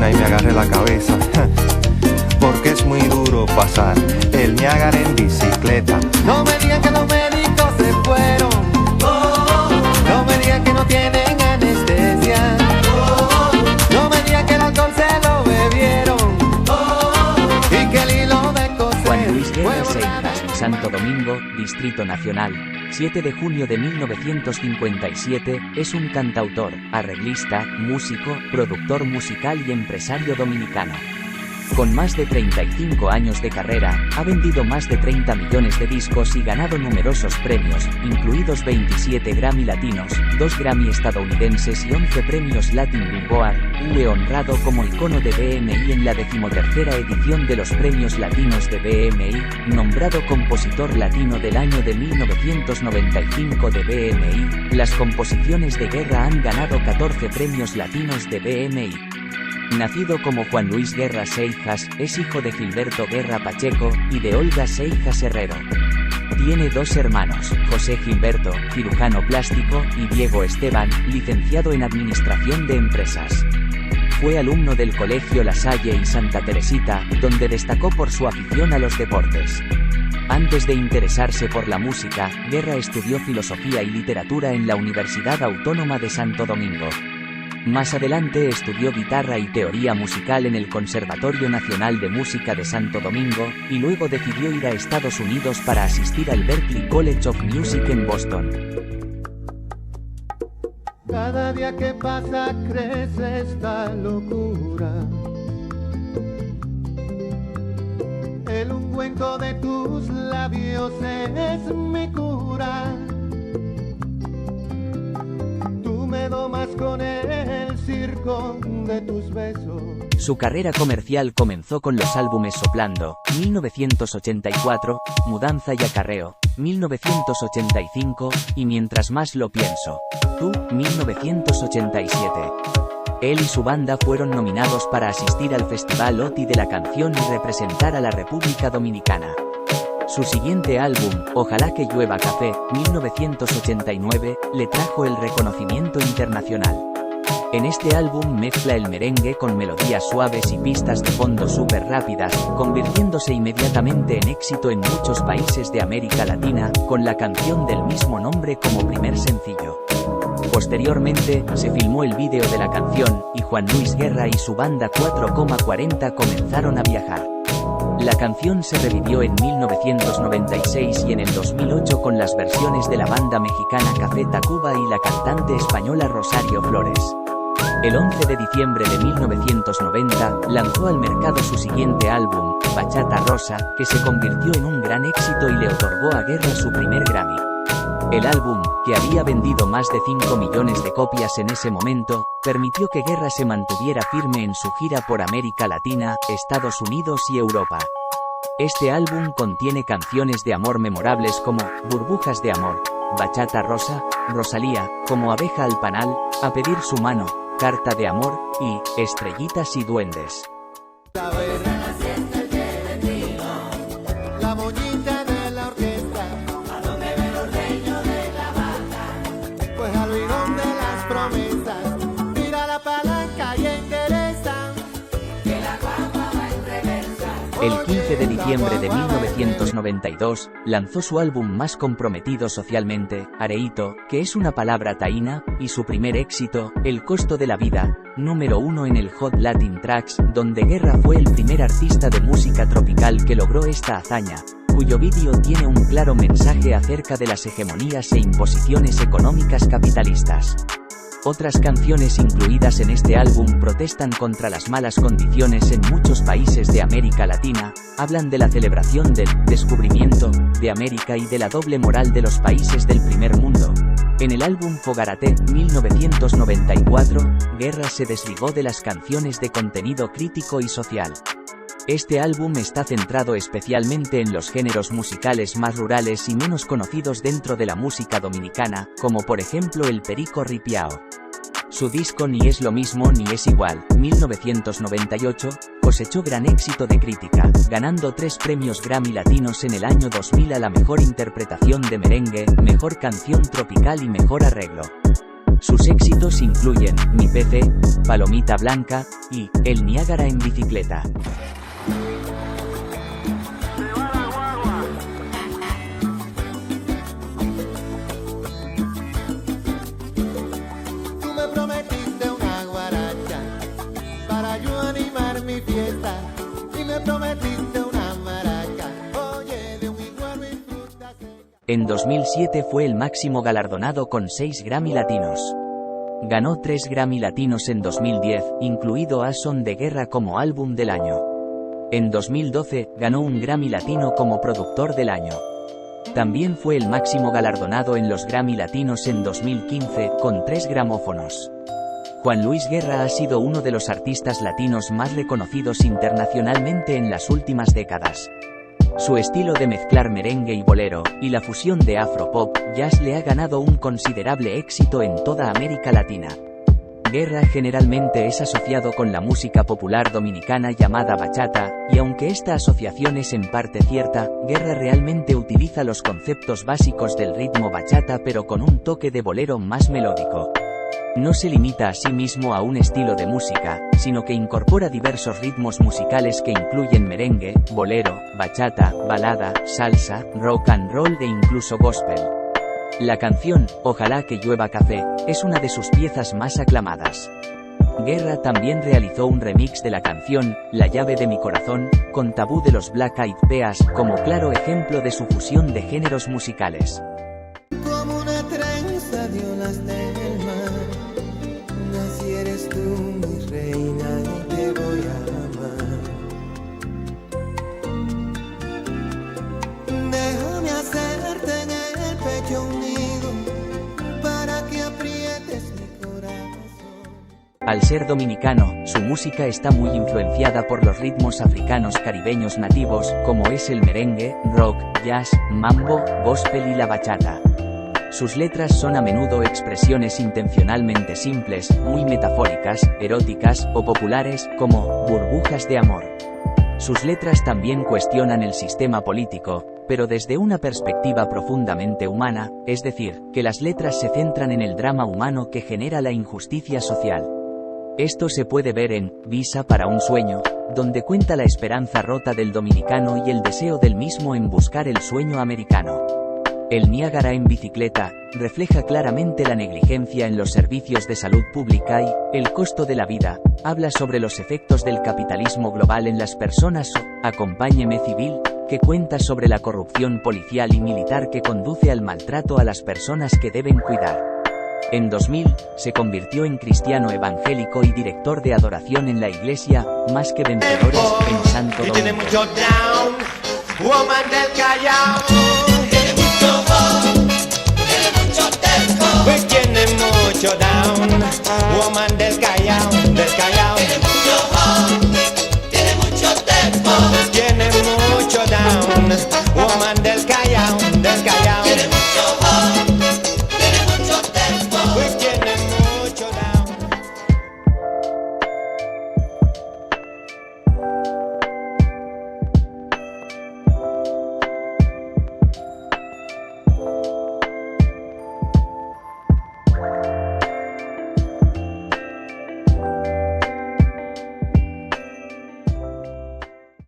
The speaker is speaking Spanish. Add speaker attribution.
Speaker 1: y me agarré la cabeza, porque es muy duro pasar el Niágara en bicicleta. No me digan que los médicos se fueron, no me digan que no tienen anestesia, no me digan que el alcohol se lo bebieron, y que el hilo de coser.
Speaker 2: Juan Luis Guerra Seijas, Santo Domingo, Distrito Nacional, 7 de junio de 1957, es un cantautor, arreglista, músico, productor musical y empresario dominicano. Con más de 35 años de carrera, ha vendido más de 30 millones de discos y ganado numerosos premios, incluidos 27 Grammy latinos, 2 Grammy estadounidenses y 11 premios Latin Billboard. Fue honrado como icono de BMI en la 13ª edición de los Premios Latinos de BMI, nombrado Compositor Latino del año de 1995 de BMI. Las composiciones de Guerra han ganado 14 premios latinos de BMI. Nacido como Juan Luis Guerra Seijas, es hijo de Gilberto Guerra Pacheco y de Olga Seijas Herrero. Tiene 2 hermanos, José Gilberto, cirujano plástico, y Diego Esteban, licenciado en Administración de Empresas. Fue alumno del Colegio La Salle y Santa Teresita, donde destacó por su afición a los deportes. Antes de interesarse por la música, Guerra estudió Filosofía y Literatura en la Universidad Autónoma de Santo Domingo. Más adelante estudió guitarra y teoría musical en el Conservatorio Nacional de Música de Santo Domingo, y luego decidió ir a Estados Unidos para asistir al Berklee College of Music en Boston.
Speaker 3: Cada día que pasa crece esta locura. El ungüento de tus labios es mi cura. Me domas con el circo de tus besos.
Speaker 2: Su carrera comercial comenzó con los álbumes Soplando, 1984, Mudanza y Acarreo, 1985, y Mientras más lo pienso, Tú, 1987. Él y su banda fueron nominados para asistir al Festival OTI de la Canción y representar a la República Dominicana. Su siguiente álbum, Ojalá que llueva café, 1989, le trajo el reconocimiento internacional. En este álbum mezcla el merengue con melodías suaves y pistas de fondo súper rápidas, convirtiéndose inmediatamente en éxito en muchos países de América Latina, con la canción del mismo nombre como primer sencillo. Posteriormente, se filmó el vídeo de la canción, y Juan Luis Guerra y su banda 4,40 comenzaron a viajar. La canción se revivió en 1996 y en el 2008 con las versiones de la banda mexicana Café Tacuba y la cantante española Rosario Flores. El 11 de diciembre de 1990, lanzó al mercado su siguiente álbum, Bachata Rosa, que se convirtió en un gran éxito y le otorgó a Guerra su primer Grammy. El álbum, que había vendido más de 5 millones de copias en ese momento, permitió que Guerra se mantuviera firme en su gira por América Latina, Estados Unidos y Europa. Este álbum contiene canciones de amor memorables como Burbujas de amor, Bachata Rosa, Rosalía, Como abeja al panal, A pedir su mano, Carta de amor, y Estrellitas y duendes.
Speaker 3: La moñita de la orquesta, ¿a dónde ve los dueños de la banda? Pues al bigón de las promesas, tira la palanca y endereza, que la guapa va en reversa.
Speaker 2: El 15 de diciembre de 1992, lanzó su álbum más comprometido socialmente, Areito, que es una palabra taína, y su primer éxito, El costo de la vida, número 1 en el Hot Latin Tracks, donde Guerra fue el primer artista de música tropical que logró esta hazaña, cuyo vídeo tiene un claro mensaje acerca de las hegemonías e imposiciones económicas capitalistas. Otras canciones incluidas en este álbum protestan contra las malas condiciones en muchos países de América Latina, hablan de la celebración del descubrimiento de América y de la doble moral de los países del primer mundo. En el álbum Fogarate, 1994, Guerra se desligó de las canciones de contenido crítico y social. Este álbum está centrado especialmente en los géneros musicales más rurales y menos conocidos dentro de la música dominicana, como por ejemplo el perico ripiao. Su disco Ni es lo mismo ni es igual, 1998, cosechó gran éxito de crítica, ganando 3 premios Grammy Latinos en el año 2000 a la mejor interpretación de merengue, mejor canción tropical y mejor arreglo. Sus éxitos incluyen Mi PC, Palomita Blanca y El Niágara en bicicleta.
Speaker 3: Tú me prometiste una guaracha para yo animar mi fiesta y me prometiste una maraca, oye, de un igual y fruta seca.
Speaker 2: En 2007 fue el máximo galardonado con 6 Grammy Latinos. Ganó 3 Grammy Latinos en 2010, incluido a Son de Guerra como álbum del año. En 2012, ganó un Grammy Latino como productor del año. También fue el máximo galardonado en los Grammy Latinos en 2015, con 3 gramófonos. Juan Luis Guerra ha sido uno de los artistas latinos más reconocidos internacionalmente en las últimas décadas. Su estilo de mezclar merengue y bolero, y la fusión de afro-pop, jazz le ha ganado un considerable éxito en toda América Latina. Guerra generalmente es asociado con la música popular dominicana llamada bachata, y aunque esta asociación es en parte cierta, Guerra realmente utiliza los conceptos básicos del ritmo bachata pero con un toque de bolero más melódico. No se limita a sí mismo a un estilo de música, sino que incorpora diversos ritmos musicales que incluyen merengue, bolero, bachata, balada, salsa, rock and roll e incluso gospel. La canción, Ojalá que llueva café, es una de sus piezas más aclamadas. Guerra también realizó un remix de la canción, La llave de mi corazón, con Tabú de los Black Eyed Peas, como claro ejemplo de su fusión de géneros musicales.
Speaker 3: Como una trenza de olas del mar, así eres tú mi reina y te voy a amar. Déjame hacerte en el pecho un nido para que aprietes mi corazón.
Speaker 2: Al ser dominicano, su música está muy influenciada por los ritmos africanos caribeños nativos, como es el merengue, rock, jazz, mambo, gospel y la bachata. Sus letras son a menudo expresiones intencionalmente simples, muy metafóricas, eróticas o populares, como burbujas de amor. Sus letras también cuestionan el sistema político, pero desde una perspectiva profundamente humana, es decir, que las letras se centran en el drama humano que genera la injusticia social. Esto se puede ver en Visa para un sueño, donde cuenta la esperanza rota del dominicano y el deseo del mismo en buscar el sueño americano. El Niágara en bicicleta refleja claramente la negligencia en los servicios de salud pública y el costo de la vida. Habla sobre los efectos del capitalismo global en las personas o Acompáñeme Civil, que cuenta sobre la corrupción policial y militar que conduce al maltrato a las personas que deben cuidar. En 2000, se convirtió en cristiano evangélico y director de adoración en la iglesia Más que Vencedores en Santo Domingo.
Speaker 4: Tiene mucho down, woman del Callao. Tiene mucho down, woman del Callao, del Callao.